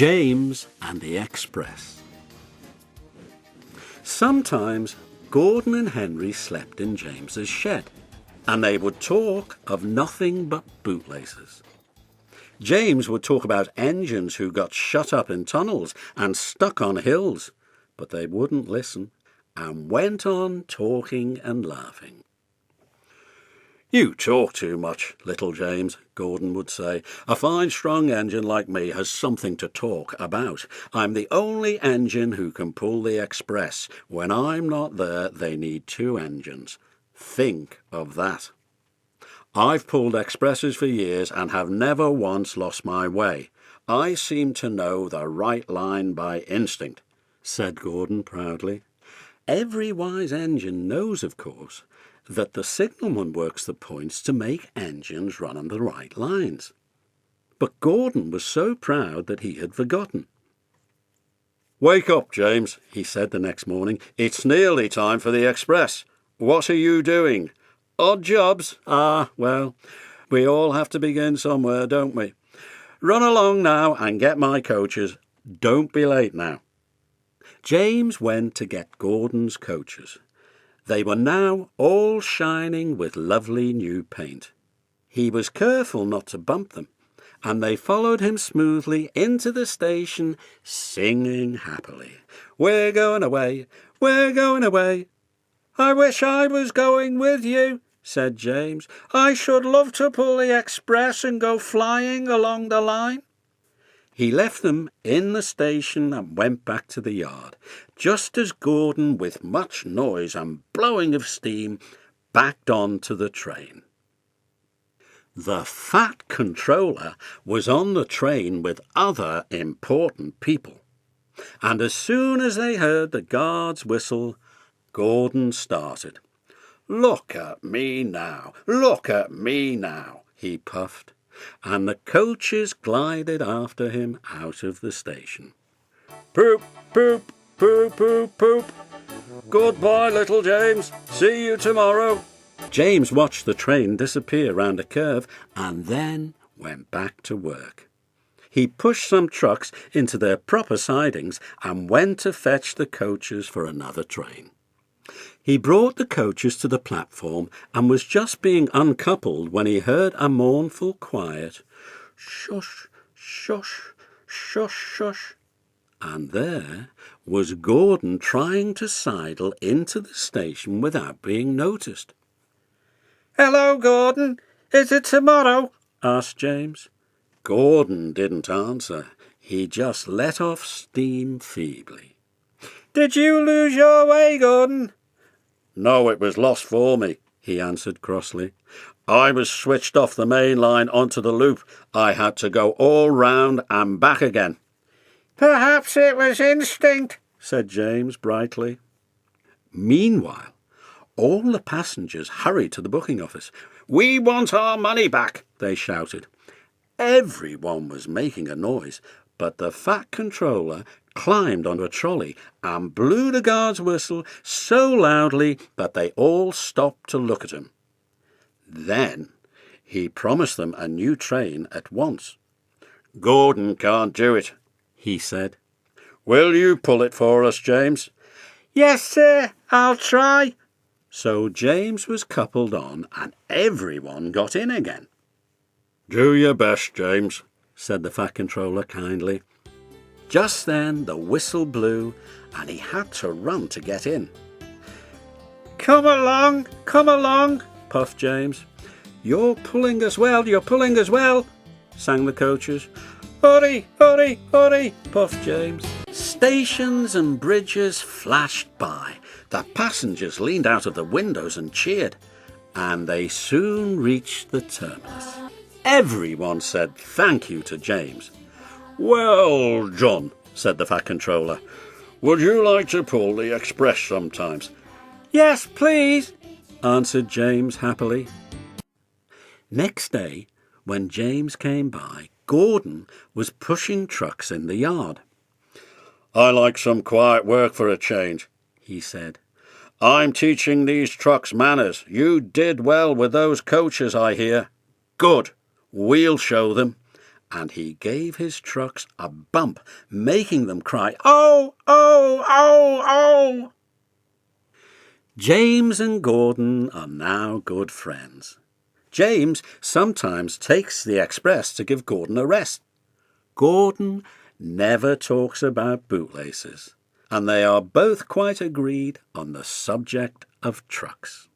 James and the Express. Sometimes Gordon and Henry slept in James's shed, and they would talk of nothing but bootlaces. James would talk about engines who got shut up in tunnels and stuck on hills, but they wouldn't listen and went on talking and laughing. "You talk too much, little James," Gordon would say. "A fine, strong engine like me has something to talk about. I'm the only engine who can pull the Express. When I'm not there, they need 2 engines. Think of that. I've pulled expresses for years and have never once lost my way. I seem to know the right line by instinct," said Gordon proudly. Every wise engine knows, of course, that the signalman works the points to make engines run on the right lines. But Gordon was so proud that he had forgotten. "Wake up, James," he said the next morning. "It's nearly time for the Express. What are you doing?" "Odd jobs. Well, we all have to begin somewhere, don't we? Run along now and get my coaches. Don't be late now." James went to get Gordon's coaches. They were now all shining with lovely new paint. He was careful not to bump them, and they followed him smoothly into the station, singing happily. "We're going away, we're going away." "I wish I was going with you," said James. "I should love to pull the Express and go flying along the line." He left them in the station and went back to the yard, just as Gordon, with much noise and blowing of steam, backed on to the train. The fat controller was on the train with other important people, and as soon as they heard the guard's whistle, Gordon started. "Look at me now, look at me now," he puffed, and the coaches glided after him out of the station. "Poop, poop, poop, poop, poop. Goodbye, little James. See you tomorrow." James watched the train disappear round a curve and then went back to work. He pushed some trucks into their proper sidings and went to fetch the coaches for another train. He brought the coaches to the platform and was just being uncoupled when he heard a mournful, quiet "Shush, shush, shush, shush," and there was Gordon trying to sidle into the station without being noticed. "Hello, Gordon. Is it tomorrow?" asked James. Gordon didn't answer. He just let off steam feebly. "Did you lose your way, Gordon?" "No, it was lost for me," he answered crossly. "I was switched off the main line onto the loop. I had to go all round and back again." "Perhaps it was instinct," said James brightly. Meanwhile, all the passengers hurried to the booking office. "We want our money back," they shouted. Everyone was making a noise, but the fat controller climbed onto a trolley and blew the guard's whistle so loudly that they all stopped to look at him. Then he promised them a new train at once. "Gordon can't do it," he said. "Will you pull it for us, James?" "Yes, sir, I'll try." So James was coupled on and everyone got in again. "Do your best, James," said the fat controller kindly. Just then the whistle blew and he had to run to get in. Come along, puffed James. You're pulling us well, sang the coaches. "Hurry, hurry, hurry," puffed James. Stations and bridges flashed by. The passengers leaned out of the windows and cheered, and they soon reached the terminus. Everyone said thank you to James. "Well, John," said the fat controller, "would you like to pull the express sometimes?" "Yes, please," answered James happily. Next day, when James came by, Gordon was pushing trucks in the yard. "I like some quiet work for a change," he said. "I'm teaching these trucks manners. You did well with those coaches, I hear." "Good. We'll show them." and he gave his trucks a bump, making them cry, "Oh, oh, oh, oh!" James and Gordon are now good friends. James sometimes takes the express to give Gordon a rest. Gordon never talks about bootlaces, and they are both quite agreed on the subject of trucks.